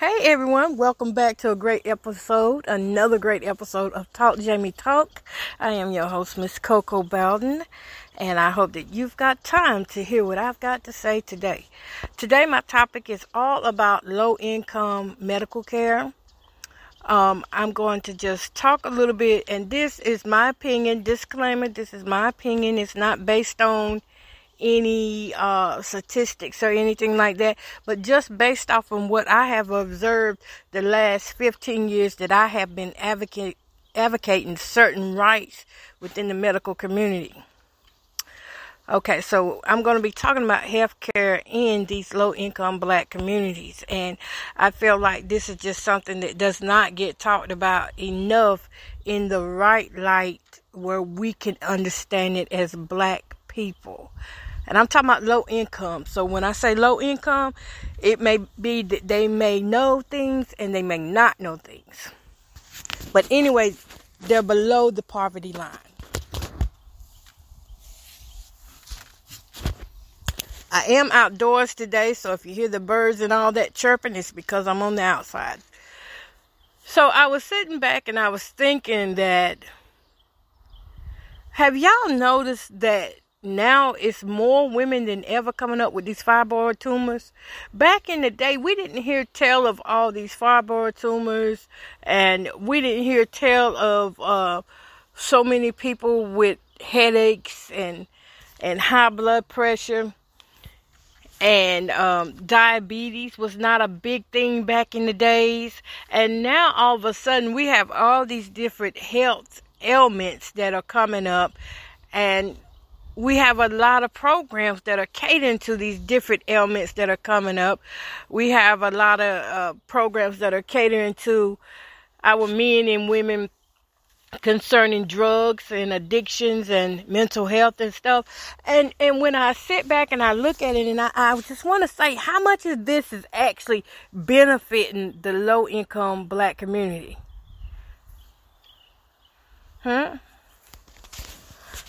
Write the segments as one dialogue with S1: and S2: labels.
S1: Hey everyone, welcome back to another great episode of Talk Jamie Talk. I am your host, Miss Coco Bowden, and I hope that you've got time to hear what I've got to say today. Today my topic is all about low-income medical care. I'm going to just talk a little bit, and this is my opinion. Disclaimer, this is my opinion. It's not based on any statistics or anything like that, but just based off of what I have observed the last 15 years that I have been advocating certain rights within the medical community. Okay, so I'm going to be talking about healthcare in these low-income black communities, and I feel like this is just something that does not get talked about enough in the right light where we can understand it as black people. And I'm talking about low income. So when I say low income, it may be that they may know things and they may not know things. But anyway, they're below the poverty line. I am outdoors today, so if you hear the birds and all that chirping, it's because I'm on the outside. So I was sitting back and I was thinking that, have y'all noticed that now it's more women than ever coming up with these fibroid tumors? Back in the day, we didn't hear tell of all these fibroid tumors, and we didn't hear tell of so many people with headaches and high blood pressure. And diabetes was not a big thing back in the days. And now all of a sudden we have all these different health ailments that are coming up, and we have a lot of programs that are catering to these different ailments that are coming up. We have a lot of programs that are catering to our men and women concerning drugs and addictions and mental health and stuff. And when I sit back and I look at it, and I just want to say, how much of this is actually benefiting the low-income black community?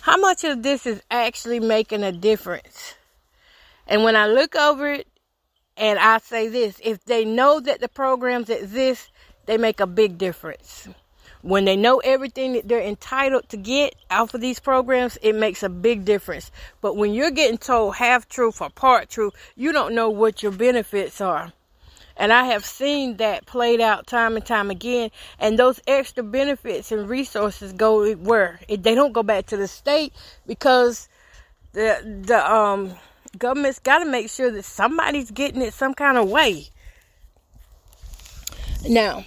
S1: How much of this is actually making a difference? And when I look over it, and I say this, if they know that the programs exist, they make a big difference. When they know everything that they're entitled to get off of these programs, it makes a big difference. But when you're getting told half truth or part truth, you don't know what your benefits are. And I have seen that played out time and time again. And those extra benefits and resources go where? They don't go back to the state, because the government's got to make sure that somebody's getting it some kind of way. Now,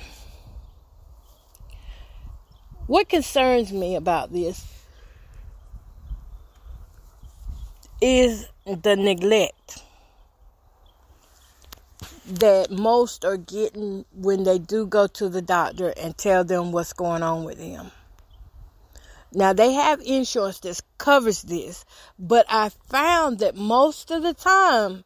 S1: what concerns me about this is the neglect that most are getting when they do go to the doctor and tell them what's going on with them. Now, they have insurance that covers this, but I found that most of the time,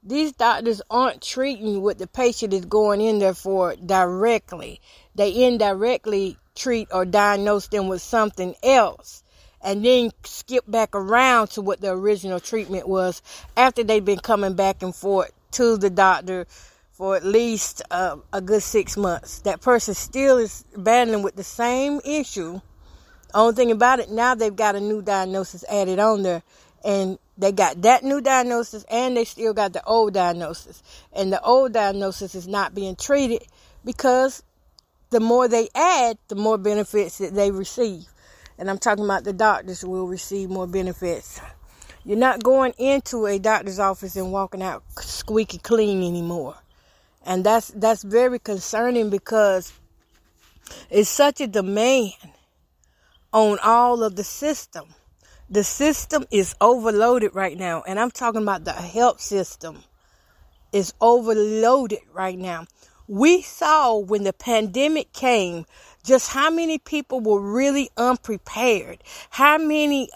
S1: these doctors aren't treating what the patient is going in there for directly. They indirectly treat or diagnose them with something else, and then skip back around to what the original treatment was after they've been coming back and forth to the doctor for at least a good 6 months. That person still is battling with the same issue. Only thing about it, now they've got a new diagnosis added on there, and they got that new diagnosis, and they still got the old diagnosis, and the old diagnosis is not being treated, because the more they add, the more benefits that they receive. And I'm talking about the doctors will receive more benefits. You're not going into a doctor's office and walking out squeaky clean anymore. And that's very concerning, because it's such a demand on all of the system. The system is overloaded right now. And I'm talking about the health system is overloaded right now. We saw when the pandemic came just how many people were really unprepared. How many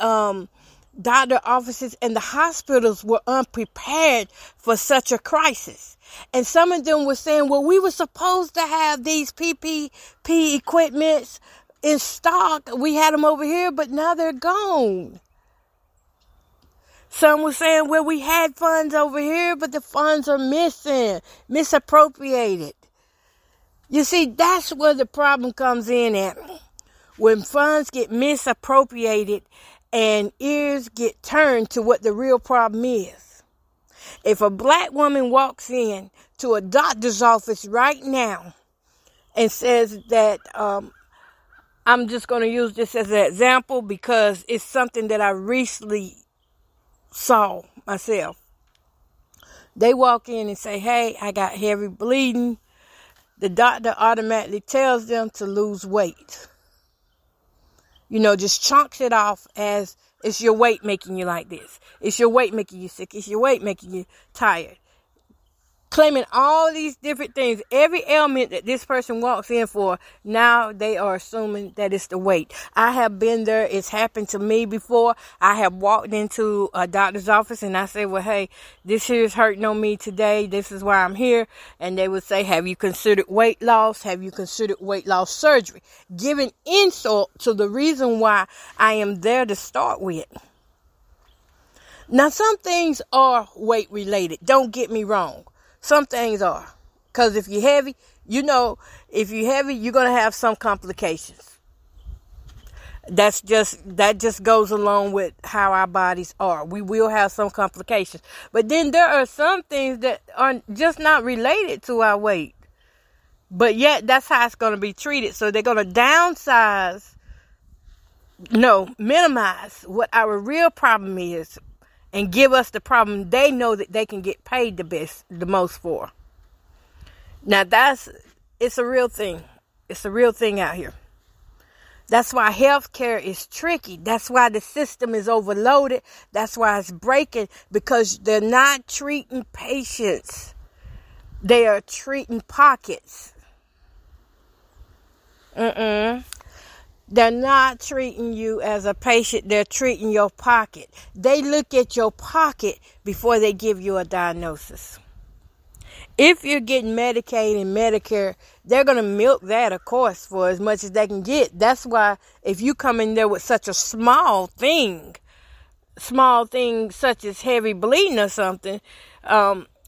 S1: doctor offices and the hospitals were unprepared for such a crisis. And some of them were saying, well, we were supposed to have these PPE equipments in stock. We had them over here, but now they're gone. Some were saying, well, we had funds over here, but the funds are missing, misappropriated. You see, that's where the problem comes in at. When funds get misappropriated and ears get turned to what the real problem is. If a black woman walks in to a doctor's office right now and says that, I'm just going to use this as an example because it's something that I recently saw myself. They walk in and say, hey, I got heavy bleeding. The doctor automatically tells them to lose weight. Just chunks it off as it's your weight making you like this. It's your weight making you sick. It's your weight making you tired. Claiming all these different things, every ailment that this person walks in for, now they are assuming that it's the weight. I have been there. It's happened to me before. I have walked into a doctor's office and I say, well, hey, this here is hurting on me today. This is why I'm here. And they would say, have you considered weight loss? Have you considered weight loss surgery? Giving insult to the reason why I am there to start with. Now, some things are weight related. Don't get me wrong. Some things are. Because if you're heavy, you're going to have some complications. That just goes along with how our bodies are. We will have some complications. But then there are some things that are just not related to our weight. But yet, that's how it's going to be treated. So they're going to minimize what our real problem is. And give us the problem they know that they can get paid the most for. Now it's a real thing. It's a real thing out here. That's why healthcare is tricky. That's why the system is overloaded. That's why it's breaking, because they're not treating patients. They are treating pockets. They're not treating you as a patient. They're treating your pocket. They look at your pocket before they give you a diagnosis. If you're getting Medicaid and Medicare, they're going to milk that, of course, for as much as they can get. That's why if you come in there with such a small thing such as heavy bleeding or something,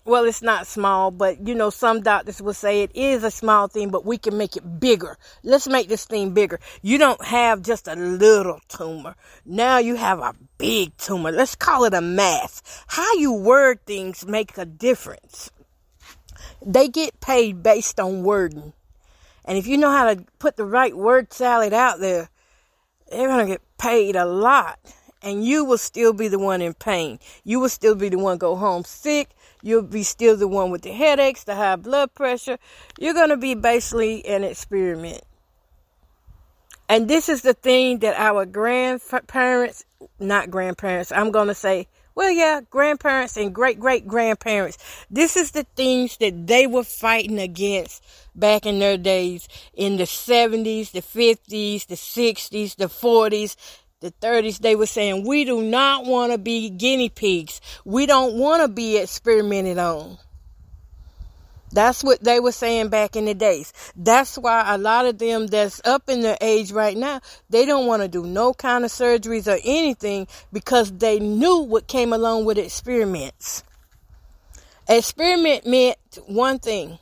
S1: well, it's not small, but, some doctors will say it is a small thing, but we can make it bigger. Let's make this thing bigger. You don't have just a little tumor. Now you have a big tumor. Let's call it a mass. How you word things make a difference. They get paid based on wording. And if you know how to put the right word salad out there, they're going to get paid a lot. And you will still be the one in pain. You will still be the one go home sick. You'll be still the one with the headaches, the high blood pressure. You're going to be basically an experiment. And this is the thing that our grandparents, I'm going to say, grandparents and great-great-grandparents. This is the things that they were fighting against back in their days in the 70s, the 50s, the 60s, the 40s. The 30s, they were saying, we do not want to be guinea pigs. We don't want to be experimented on. That's what they were saying back in the days. That's why a lot of them that's up in their age right now, they don't want to do no kind of surgeries or anything because they knew what came along with experiments. Experiment meant one thing.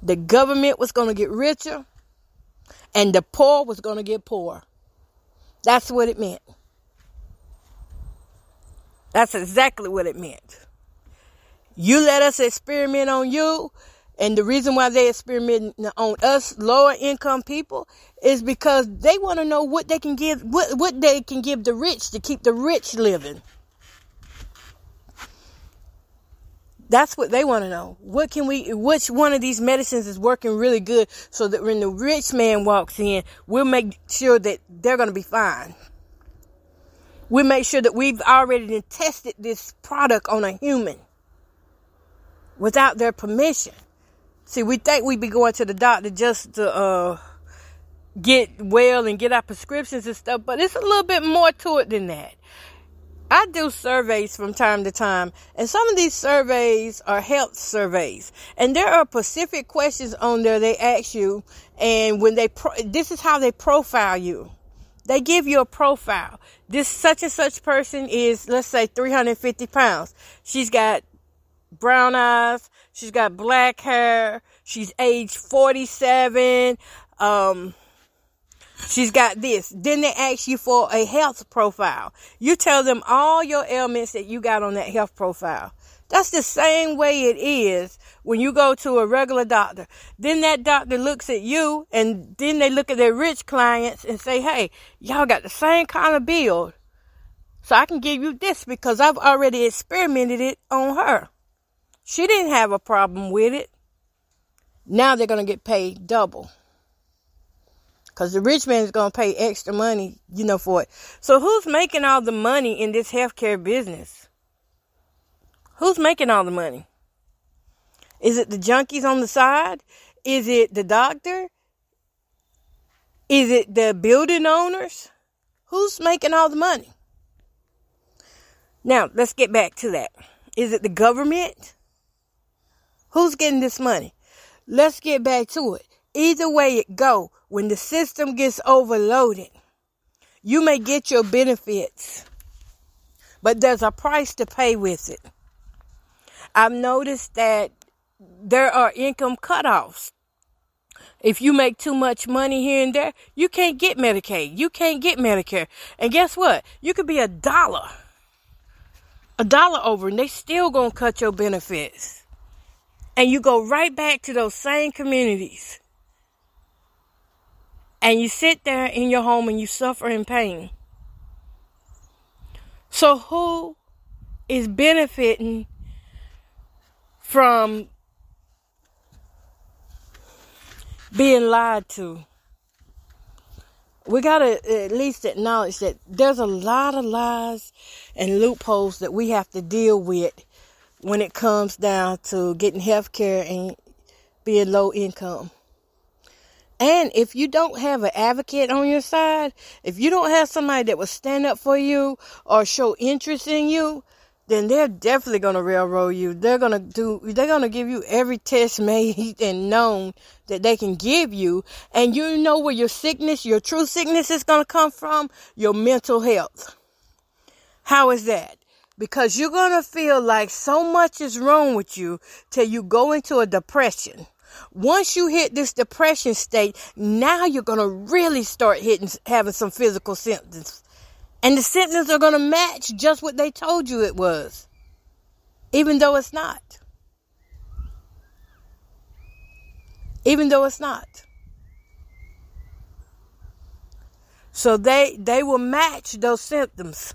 S1: The government was going to get richer and the poor was going to get poorer. That's what it meant. That's exactly what it meant. You let us experiment on you, and the reason why they experiment on us lower income people is because they want to know what they can give, what they can give the rich to keep the rich living. That's what they want to know. Which one of these medicines is working really good so that when the rich man walks in, we'll make sure that they're going to be fine. We'll make sure that we've already tested this product on a human without their permission. See, we think we be going to the doctor just to get well and get our prescriptions and stuff, but it's a little bit more to it than that. I do surveys from time to time, and some of these surveys are health surveys, and there are specific questions on there they ask you, and when this is how they profile you. They give you a profile. This such and such person is, let's say, 350 pounds. She's got brown eyes. She's got black hair. She's age 47. She's got this. Then they ask you for a health profile. You tell them all your ailments that you got on that health profile. That's the same way it is when you go to a regular doctor. Then that doctor looks at you, and then they look at their rich clients and say, hey, y'all got the same kind of bill, so I can give you this because I've already experimented it on her. She didn't have a problem with it. Now they're going to get paid double. Because the rich man is going to pay extra money, for it. So who's making all the money in this healthcare business? Who's making all the money? Is it the junkies on the side? Is it the doctor? Is it the building owners? Who's making all the money? Now, let's get back to that. Is it the government? Who's getting this money? Let's get back to it. Either way it go, when the system gets overloaded, you may get your benefits, but there's a price to pay with it. I've noticed that there are income cutoffs. If you make too much money here and there, you can't get Medicaid. You can't get Medicare. And guess what? You could be $1 over, and they still gonna cut your benefits. And you go right back to those same communities. And you sit there in your home and you suffer in pain. So who is benefiting from being lied to? We got to at least acknowledge that there's a lot of lies and loopholes that we have to deal with when it comes down to getting health care and being low income. And if you don't have an advocate on your side, if you don't have somebody that will stand up for you or show interest in you, then they're definitely going to railroad you. They're going to give you every test made and known that they can give you. And you know where your true sickness is going to come from? Your mental health. How is that? Because you're going to feel like so much is wrong with you till you go into a depression. Once you hit this depression state, now you're going to really start having some physical symptoms. And the symptoms are going to match just what they told you it was. Even though it's not. Even though it's not. So they will match those symptoms.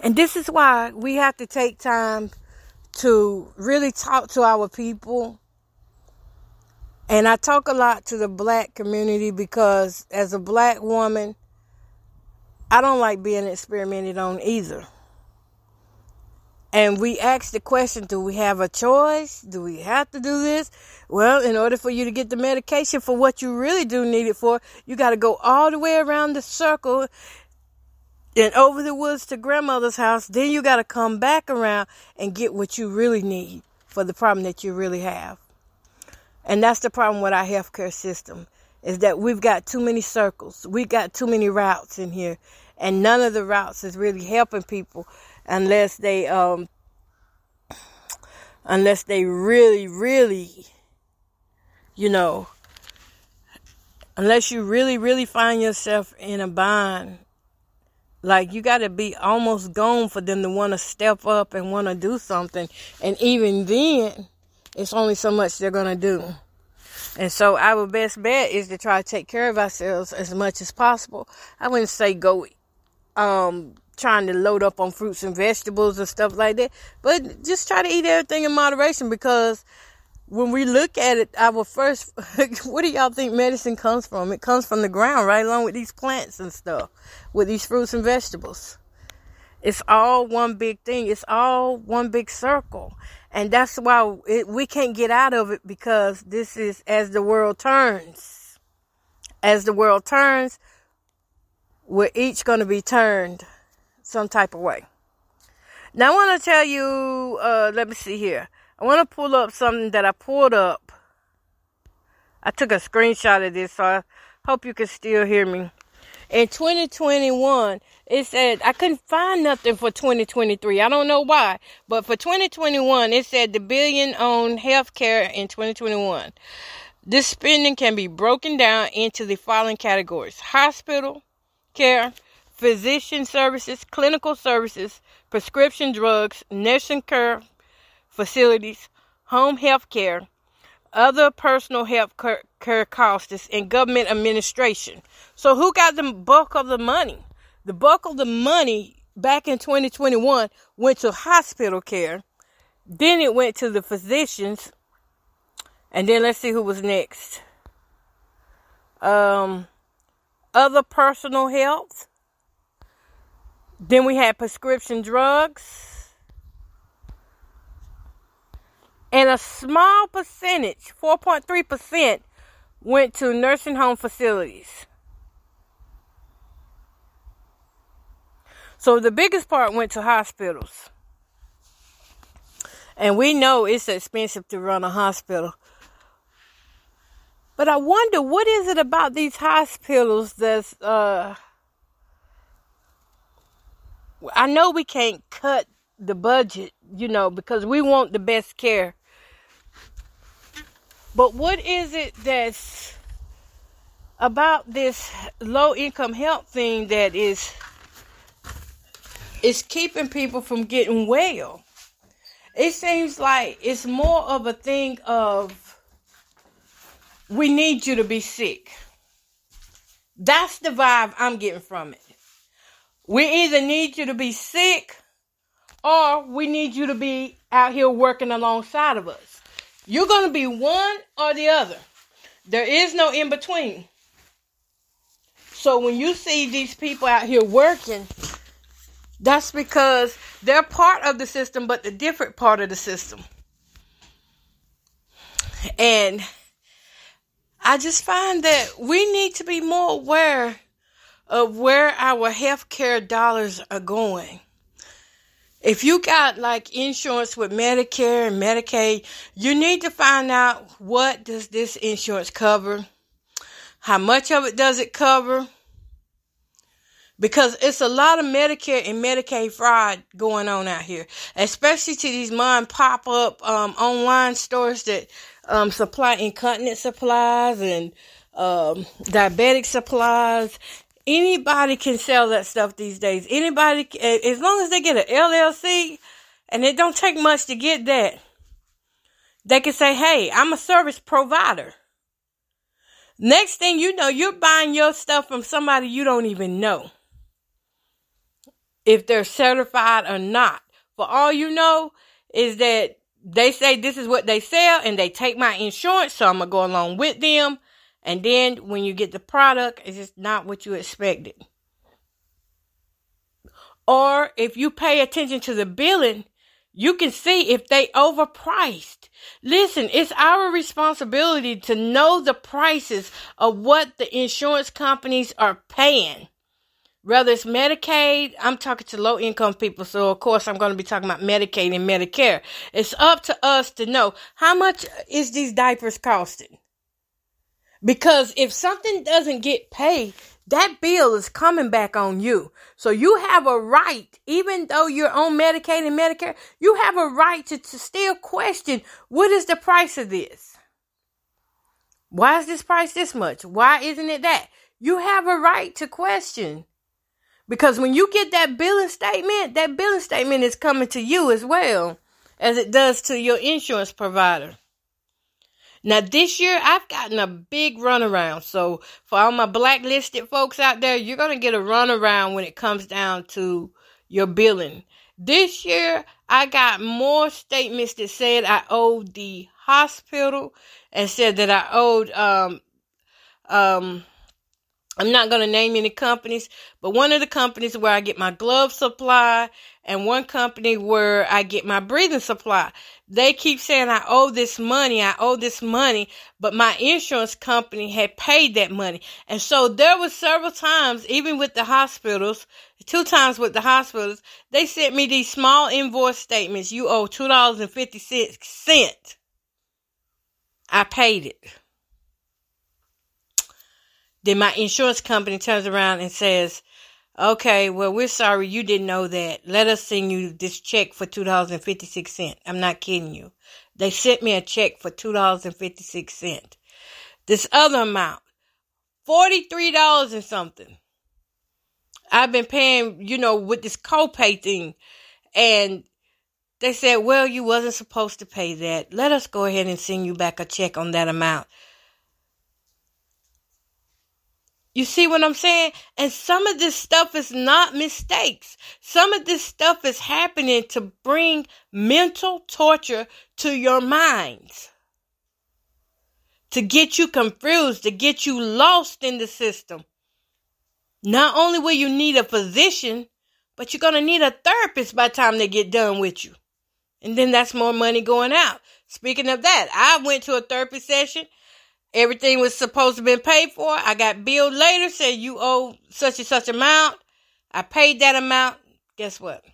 S1: And this is why we have to take time to really talk to our people. And I talk a lot to the black community because as a black woman, I don't like being experimented on either. And we ask the question, do we have a choice? Do we have to do this? Well, in order for you to get the medication for what you really do need it for, you got to go all the way around the circle and over the woods to grandmother's house. Then you got to come back around and get what you really need for the problem that you really have. And that's the problem with our healthcare system, is that we've got too many circles. We've got too many routes in here. And none of the routes is really helping people unless they really, really, unless you really, really find yourself in a bind. Like, you got to be almost gone for them to want to step up and want to do something. And even then, it's only so much they're going to do. And so our best bet is to try to take care of ourselves as much as possible. I wouldn't say go trying to load up on fruits and vegetables and stuff like that, but just try to eat everything in moderation, because when we look at it, our first, what do y'all think medicine comes from? It comes from the ground, right along with these plants and stuff, with these fruits and vegetables. It's all one big thing. It's all one big circle. And that's why we can't get out of it, because this is as the world turns. As the world turns, we're each going to be turned some type of way. Now, I want to tell you, let me see here. I want to pull up something that I pulled up. I took a screenshot of this, so I hope you can still hear me. In 2021, it said, I couldn't find nothing for 2023. I don't know why. But for 2021, it said the billion on healthcare in 2021. This spending can be broken down into the following categories: hospital care, physician services, clinical services, prescription drugs, nursing care facilities, home health care, other personal health care costs, and government administration. So who got the bulk of the money? The bulk of the money back in 2021 went to hospital care. Then it went to the physicians. And then let's see who was next. Other personal health. Then we had prescription drugs. And a small percentage, 4.3%, went to nursing home facilities. So the biggest part went to hospitals. And we know it's expensive to run a hospital. But I wonder, what is it about these hospitals that's... I know we can't cut the budget, because we want the best care. But what is it that's about this low-income health thing that is keeping people from getting well? It seems like it's more of a thing of, we need you to be sick. That's the vibe I'm getting from it. We either need you to be sick, or we need you to be out here working alongside of us. You're going to be one or the other. There is no in between. So when you see these people out here working, that's because they're part of the system, but the different part of the system. And I just find that we need to be more aware of where our healthcare dollars are going. If you got like insurance with Medicare and Medicaid, you need to find out, what does this insurance cover? How much of it does it cover? Because it's a lot of Medicare and Medicaid fraud going on out here, especially to these mom pop-up online stores that supply incontinence supplies and diabetic supplies. Anybody can sell that stuff these days. Anybody, as long as they get an LLC, and it don't take much to get that, they can say, hey, I'm a service provider. Next thing you know, you're buying your stuff from somebody you don't even know if they're certified or not. For all you know is that they say this is what they sell, and they take my insurance, so I'm going to go along with them. And then when you get the product, it's just not what you expected. Or if you pay attention to the billing, you can see if they overpriced. Listen, it's our responsibility to know the prices of what the insurance companies are paying. Whether it's Medicaid, I'm talking to low-income people, so of course I'm going to be talking about Medicaid and Medicare. It's up to us to know, how much is these diapers costing? Because if something doesn't get paid, that bill is coming back on you. So you have a right, even though you're on Medicaid and Medicare, you have a right to still question, what is the price of this? Why is this price this much? Why isn't it that? You have a right to question. Because when you get that billing statement is coming to you as well as it does to your insurance provider. Now, this year, I've gotten a big runaround. So, for all my blacklisted folks out there, you're going to get a runaround when it comes down to your billing. This year, I got more statements that said I owed the hospital and said that I owed, I'm not going to name any companies, but one of the companies where I get my glove supply and one company where I get my breathing supply, they keep saying I owe this money, but my insurance company had paid that money. And so there was several times, even with the hospitals, 2 times with the hospitals, they sent me these small invoice statements. You owe $2.56. I paid it. Then my insurance company turns around and says, Okay, well, we're sorry you didn't know that. Let us send you this check for $2.56. I'm not kidding you. They sent me a check for $2.56. This other amount, $43 and something. I've been paying, with this copay thing. And they said, well, you wasn't supposed to pay that. Let us go ahead and send you back a check on that amount. You see what I'm saying? And some of this stuff is not mistakes. Some of this stuff is happening to bring mental torture to your minds. To get you confused, to get you lost in the system. Not only will you need a physician, but you're going to need a therapist by the time they get done with you. And then that's more money going out. Speaking of that, I went to a therapy session. Everything was supposed to have been paid for. I got billed later, said you owe such and such amount. I paid that amount. Guess what?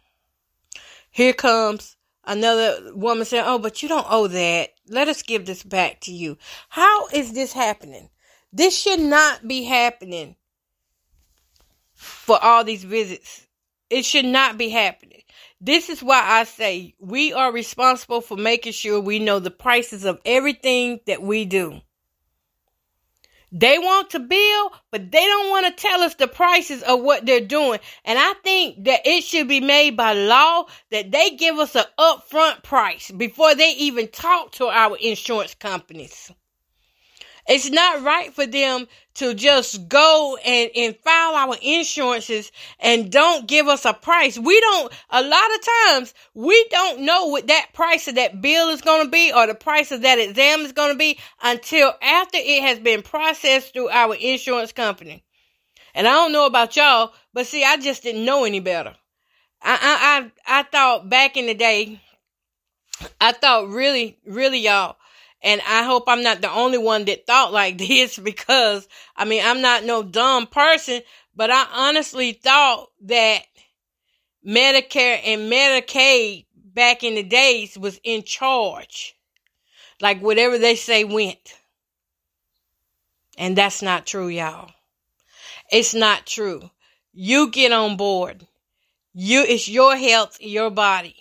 S1: Here comes another woman saying, oh, but you don't owe that. Let us give this back to you. How is this happening? This should not be happening for all these visits. It should not be happening. This is why I say we are responsible for making sure we know the prices of everything that we do. They want to bill, but they don't want to tell us the prices of what they're doing. And I think that it should be made by law that they give us an upfront price before they even talk to our insurance companies. It's not right for them to just go and file our insurances and don't give us a price. A lot of times, we don't know what that price of that bill is going to be or the price of that exam is going to be until after it has been processed through our insurance company. And I don't know about y'all, but see, I just didn't know any better. I thought back in the day, really, y'all, and I hope I'm not the only one that thought like this because, I'm not no dumb person, but I honestly thought that Medicare and Medicaid back in the days was in charge. Like whatever they say went. And that's not true, y'all. It's not true. You get on board. It's your health, your body.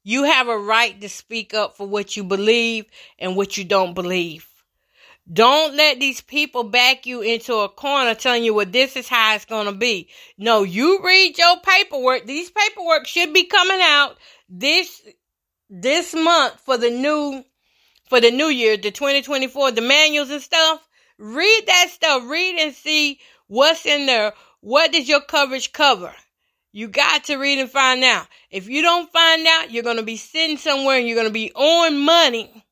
S1: You have a right to speak up for what you believe and what you don't believe. Don't let these people back you into a corner telling you, well, this is how it's going to be. No, you read your paperwork. These paperwork should be coming out this month for the new year, the 2024, the manuals and stuff. Read that stuff. Read and see what's in there. What does your coverage cover? You got to read and find out. If you don't find out, you're going to be sitting somewhere and you're going to be on money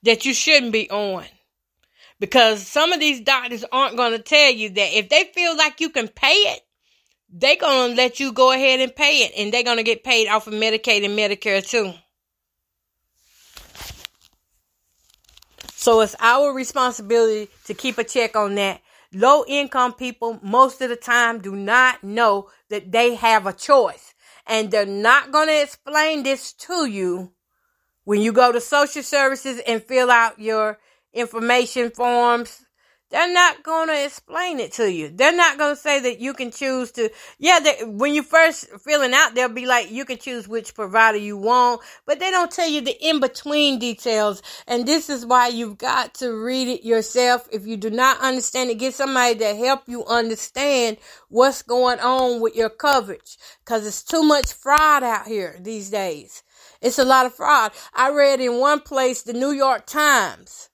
S1: that you shouldn't be on. Because some of these doctors aren't going to tell you that if they feel like you can pay it, they're going to let you go ahead and pay it. And they're going to get paid off of Medicaid and Medicare too. So it's our responsibility to keep a check on that. Low income people most of the time do not know that they have a choice. And they're not going to explain this to you when you go to social services and fill out your information forms. They're not going to explain it to you. They're not going to say that you can choose to, when you first filling out, they'll be like, you can choose which provider you want, but they don't tell you the in-between details. And this is why you've got to read it yourself. If you do not understand it, get somebody to help you understand what's going on with your coverage, because it's too much fraud out here these days. It's a lot of fraud. I read in one place, the New York Times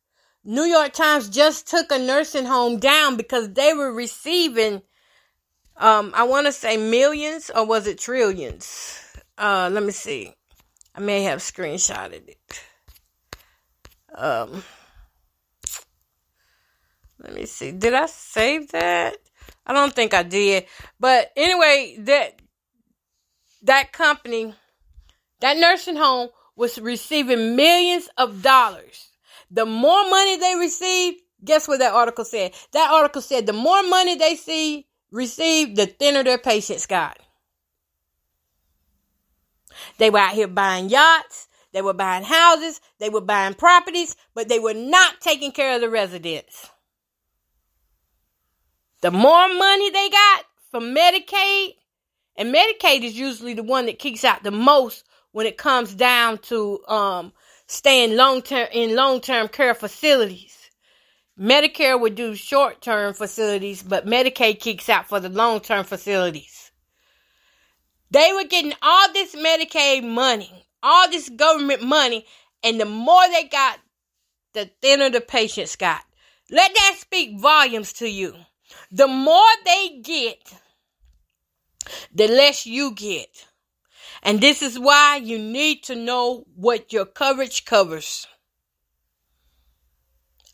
S1: just took a nursing home down because they were receiving, I want to say millions, or was it trillions? Let me see. I may have screenshotted it. Let me see. Did I save that? I don't think I did. But anyway, that company, that nursing home was receiving millions of dollars. The more money they receive, guess what that article said? That article said the more money they receive, the thinner their patients got. They were out here buying yachts. They were buying houses. They were buying properties, but they were not taking care of the residents. The more money they got, from Medicaid, and Medicaid is usually the one that kicks out the most when it comes down to staying in long-term care facilities. Medicare would do short-term facilities, but Medicaid kicks out for the long-term facilities. They were getting all this Medicaid money, all this government money, and the more they got, the thinner the patients got. Let that speak volumes to you. The more they get, the less you get. And this is why you need to know what your coverage covers.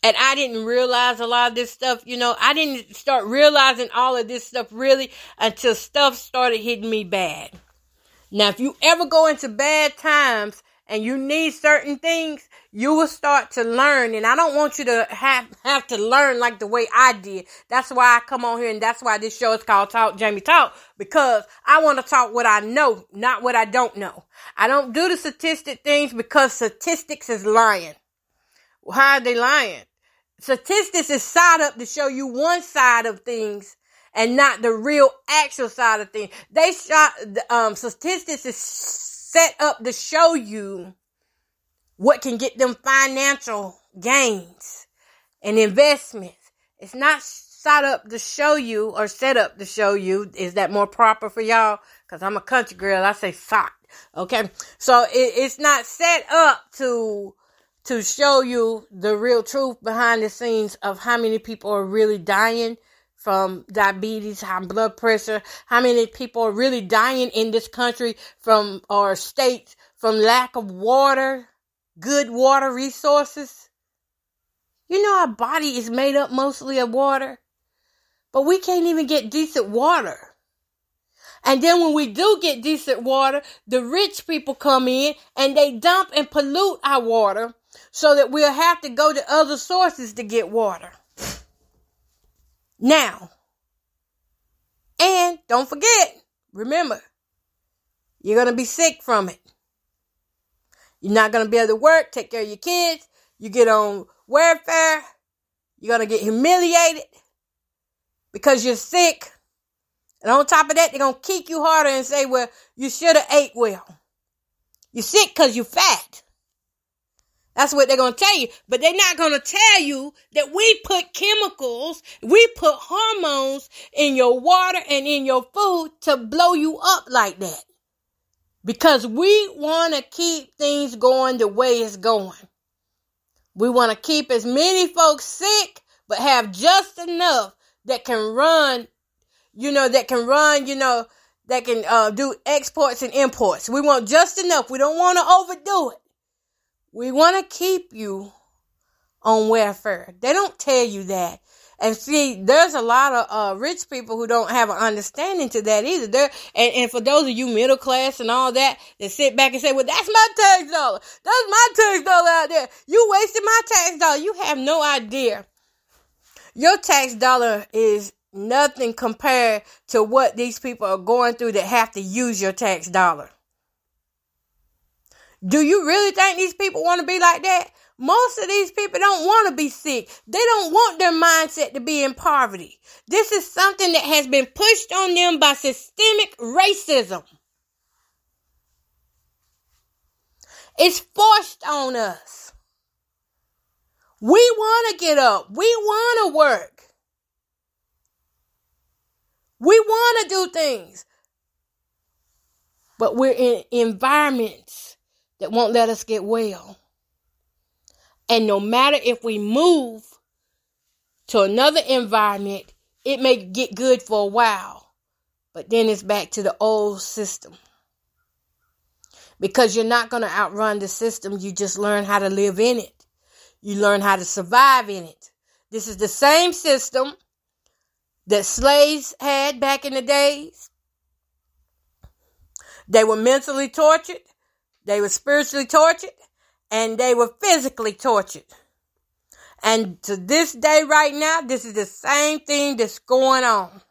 S1: And I didn't realize a lot of this stuff, I didn't start realizing all of this stuff really until stuff started hitting me bad. Now, if you ever go into bad times and you need certain things, you will start to learn. And I don't want you to have to learn like the way I did. That's why I come on here, and that's why this show is called Talk Jamie Talk, because I want to talk what I know, not what I don't know. I don't do the statistic things because statistics is lying. How are they lying? Statistics is side up to show you one side of things and not the real actual side of things. Statistics is set up to show you what can get them financial gains and investments. It's not set up to show you. Is that more proper for y'all? Because I'm a country girl. I say sock. Okay. So it's not set up to show you the real truth behind the scenes of how many people are really dying from diabetes, high blood pressure, how many people are really dying in this country from our states from lack of water, good water resources. Our body is made up mostly of water, but we can't even get decent water. And then when we do get decent water, the rich people come in and they dump and pollute our water so that we'll have to go to other sources to get water. Now, and don't forget, remember, you're going to be sick from it. You're not going to be able to work, take care of your kids. You get on welfare. You're going to get humiliated because you're sick. And on top of that, they're going to kick you harder and say, well, you should have ate well. You're sick because you're fat. That's what they're going to tell you. But they're not going to tell you that we put chemicals, we put hormones in your water and in your food to blow you up like that. Because we want to keep things going the way it's going. We want to keep as many folks sick, but have just enough that can run, that can do exports and imports. We want just enough. We don't want to overdo it. We want to keep you on welfare. They don't tell you that. And see, there's a lot of rich people who don't have an understanding to that either. And for those of you middle class and all that sit back and say, well, that's my tax dollar. That's my tax dollar out there. You wasted my tax dollar. You have no idea. Your tax dollar is nothing compared to what these people are going through that have to use your tax dollar. Do you really think these people want to be like that? Most of these people don't want to be sick. They don't want their mindset to be in poverty. This is something that has been pushed on them by systemic racism. It's forced on us. We want to get up. We want to work. We want to do things. But we're in environments that won't let us get well. And no matter if we move to another environment, it may get good for a while, but then it's back to the old system. Because you're not going to outrun the system. You just learn how to live in it. You learn how to survive in it. This is the same system that slaves had back in the days. They were mentally tortured. They were spiritually tortured. And they were physically tortured. And to this day right now, this is the same thing that's going on.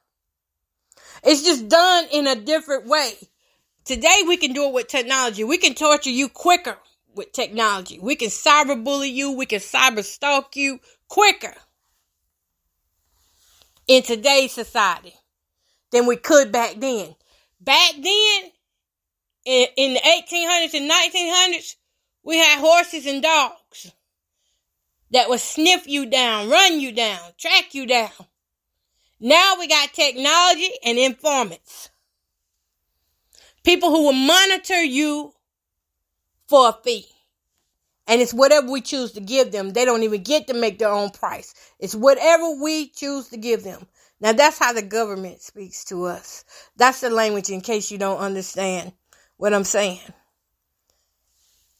S1: It's just done in a different way. Today we can do it with technology. We can torture you quicker with technology. We can cyberbully you. We can cyber stalk you quicker in today's society. than we could back then. Back then, in the 1800s and 1900s, we had horses and dogs that would sniff you down, run you down, track you down. Now we got technology and informants. People who will monitor you for a fee. And it's whatever we choose to give them. They don't even get to make their own price. It's whatever we choose to give them. Now, that's how the government speaks to us. That's the language, in case you don't understand what I'm saying.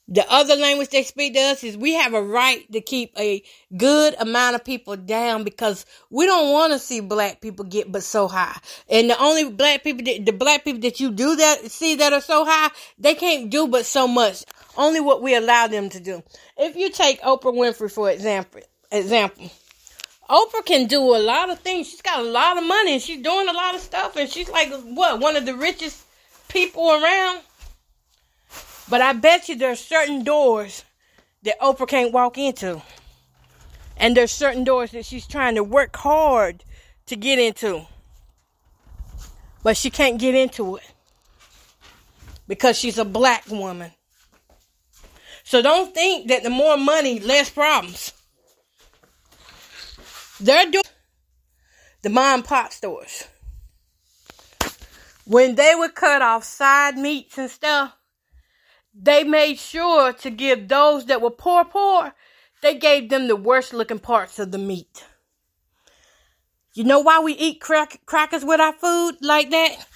S1: The other language they speak to us is we have a right to keep a good amount of people down because we don't want to see black people get but so high. And the only black people that you do that see that are so high, they can't do but so much. Only what we allow them to do. If you take Oprah Winfrey, for example, Oprah can do a lot of things. She's got a lot of money and she's doing a lot of stuff. And she's like, one of the richest people around. But I bet you there's certain doors that Oprah can't walk into. And there's certain doors that she's trying to work hard to get into. But she can't get into it. Because she's a black woman. So don't think that the more money, less problems. They're doing the mom and pop stores. When they would cut off side meats and stuff, they made sure to give those that were poor, they gave them the worst looking parts of the meat. You know why we eat crackers with our food like that?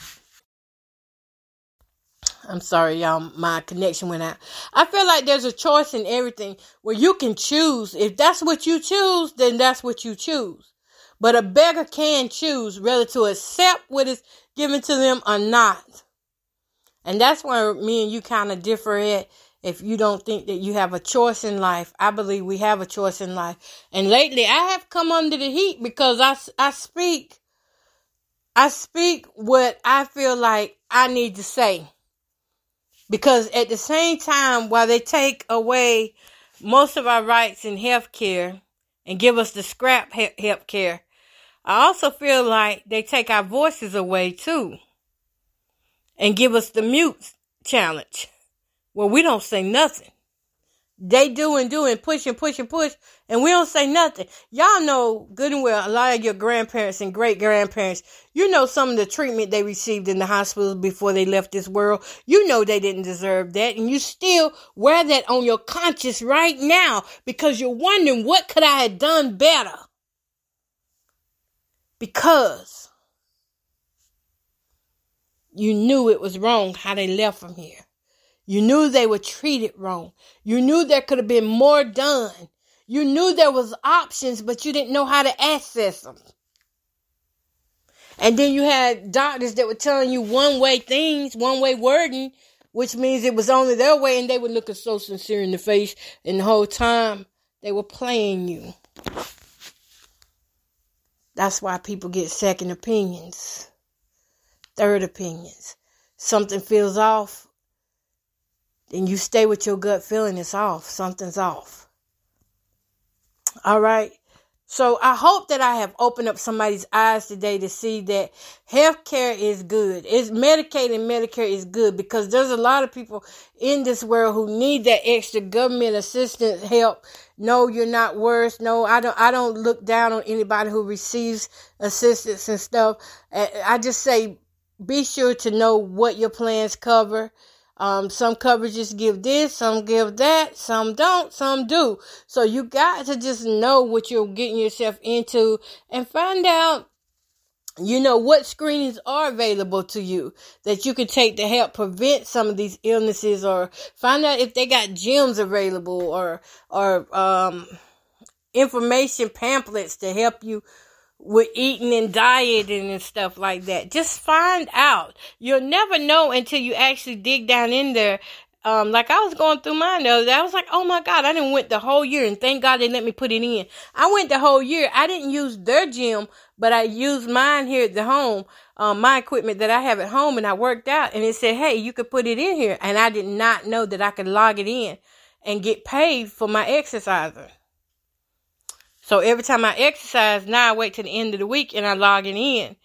S1: I'm sorry, y'all. My connection went out. I feel like there's a choice in everything where you can choose. If that's what you choose, then that's what you choose. But a beggar can choose whether to accept what is given to them or not. And that's where me and you kind of differ at. If you don't think that you have a choice in life, I believe we have a choice in life. And lately, I have come under the heat because I speak what I feel like I need to say. Because at the same time, while they take away most of our rights in health care and give us the scrap health care, I also feel like they take our voices away too. And give us the mute challenge where we don't say nothing. They do and push and push and push, and we don't say nothing. Y'all know good and well, a lot of your grandparents and great-grandparents, you know some of the treatment they received in the hospitals before they left this world. You know they didn't deserve that, and you still wear that on your conscience right now because you're wondering, what could I have done better? Because you knew it was wrong how they left from here. You knew they were treated wrong. You knew there could have been more done. You knew there was options, but you didn't know how to access them. And then you had doctors that were telling you one-way things, one-way wording, which means it was only their way, and they were looking so sincere in the face, and the whole time they were playing you. That's why people get second opinions. Third opinions. Something feels off, then you stay with your gut feeling it's off. Something's off. All right. So I hope that I have opened up somebody's eyes today to see that healthcare is good. It's Medicaid and Medicare is good because there's a lot of people in this world who need that extra government assistance help. No, you're not worse. No, I don't look down on anybody who receives assistance and stuff. I just say, be sure to know what your plans cover. Some coverages give this, some give that, some don't, some do. So you got to just know what you're getting yourself into and find out, what screenings are available to you that you can take to help prevent some of these illnesses, or find out if they got gyms available or information pamphlets to help you with eating and dieting and stuff like that. Just find out. You'll never know until you actually dig down in there. Like I was going through mine the other day. I was like, oh my God, I didn't went the whole year, and thank God they let me put it in. I went the whole year. I didn't use their gym, but I used mine here at the home, my equipment that I have at home, and I worked out, and it said, hey, you could put it in here. And I did not know that I could log it in and get paid for my exerciser. So every time I exercise, now I wait till the end of the week and I log it in.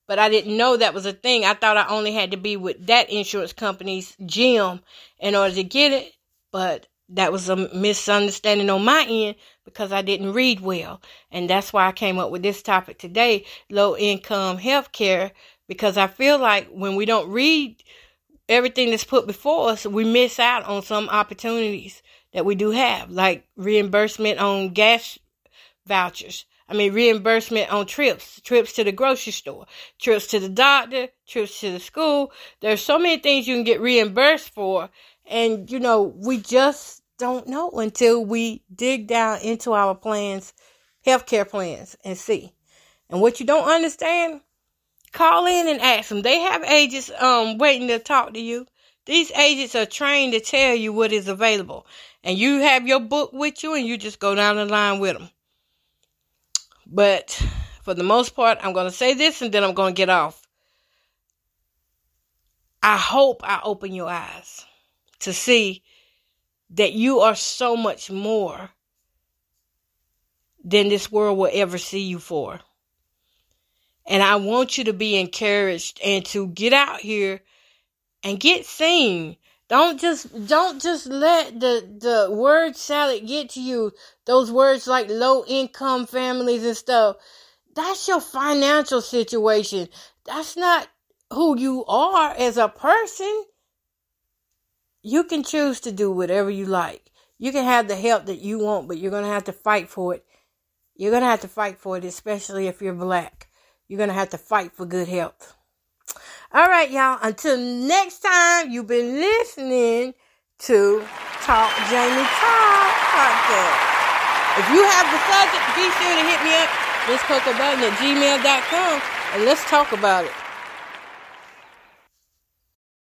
S1: But I didn't know that was a thing. I thought I only had to be with that insurance company's gym in order to get it. But that was a misunderstanding on my end because I didn't read well. And that's why I came up with this topic today, low-income healthcare, because I feel like when we don't read everything that's put before us, we miss out on some opportunities that we do have, like reimbursement on gas vouchers. Reimbursement on trips to the grocery store, trips to the doctor, trips to the school. There's so many things you can get reimbursed for. And, we just don't know until we dig down into our plans, healthcare plans, and see. And what you don't understand, call in and ask them. They have agents waiting to talk to you. These agents are trained to tell you what is available. And you have your book with you and you just go down the line with them. But for the most part, I'm going to say this and then I'm going to get off. I hope I open your eyes to see that you are so much more than this world will ever see you for. And I want you to be encouraged and to get out here and get seen. Don't just let the word salad get to you. Those words like low income families and stuff. That's your financial situation. That's not who you are as a person. You can choose to do whatever you like. You can have the help that you want, but you're going to have to fight for it. You're going to have to fight for it, especially if you're black. You're going to have to fight for good health. All right, y'all. Until next time, you've been listening to Talk Jamie Talk podcast. If you have the subject, be sure to hit me up, MissCocoButton@gmail.com, and let's talk about it.